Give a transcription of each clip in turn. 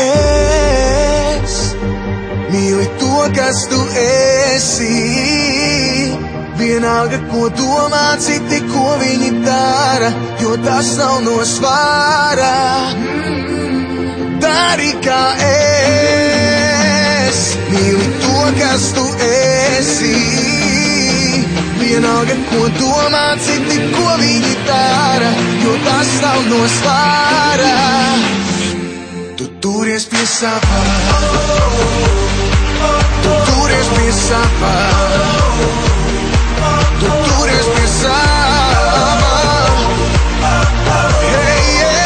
es. Mīli to, kas tu esi. Vienalga, ko domā citi, ko viņi dara, jo tas nav no svāra. Dari kā es. Mīli to, kas tu esi. Vienalga, ko domā citi, ko viņi dara, jo tas nav no svāra. Tu turies pie savā. Tu turies pie savā. Tu turies pie savā. Hey, hey,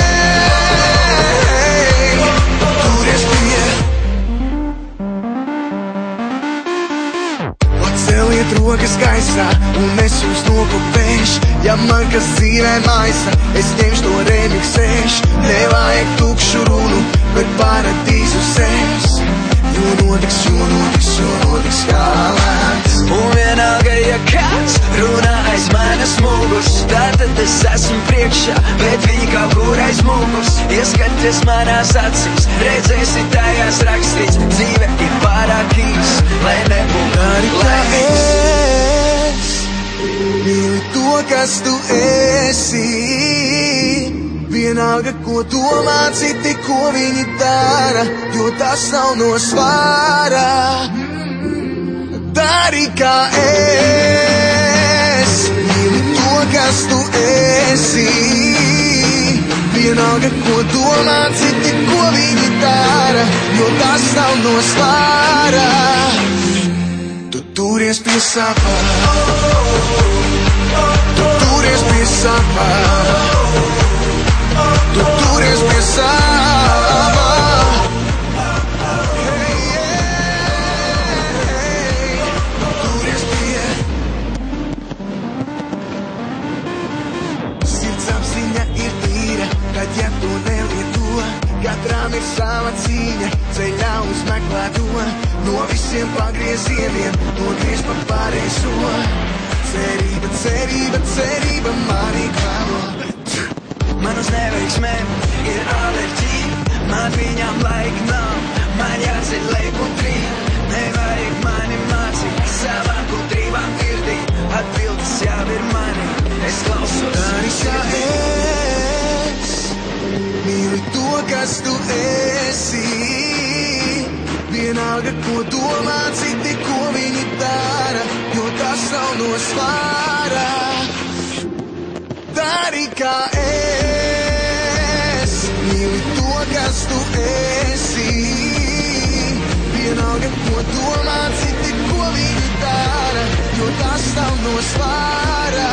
tu turies pie. Paceliet rokas gaisā un es jūs nokopēšu. Ja man kas dzīvē maisa, es ņemšu to remiksēšu. Nevajag tukšu runu, bet paradīzu sēs. Jo notiks kā lēns. Un vienalga, ja kāds runā aiz manas muguras, tātad es esmu priekšā, bet viņi kaut kur aiz muguras. Ieskaties manās acīs, redzēsi tajās rakstīts, dzīve ir pārāk īs, lai nebūtu laimīgs. Mīli to, kas tu esi. Vienalga, ko domā citi, ko viņi dara, jo tas nav no svāra. Dari kā es. Mīli to, kas tu esi. Vienalga, ko domā citi, ko viņi dara, jo tas nav no svāra. Tu turies pie savā. Tu turies pie savā. Tu turies pie savā. Hey, hey, tu turies pie. Sirdsapziņa ir tīra, tad ja to nelieto, katram ir sava cīņa, ceļā uzmeklēto. No visiem pagriezieniem nogriez pa pareizo. Cerība, cerība, cerība mani klāvo. Man uz neveiksmēm ir alerģija, man viņām laika nav, man jāceļ leip un trīt. Nevajag mani mācīt, savām gudrībām girdīt, atbildes jau ir mani, es klausos. Dari kā es. Mīli to, kas tu esi. Vienalga, ko domā citi, ko viņi dara, jo tas nav no svāra. Dari kā es. Mīli to, kas tu esi. Vienalga, ko domā citi, ko viņi dara, jo tas nav no svāra.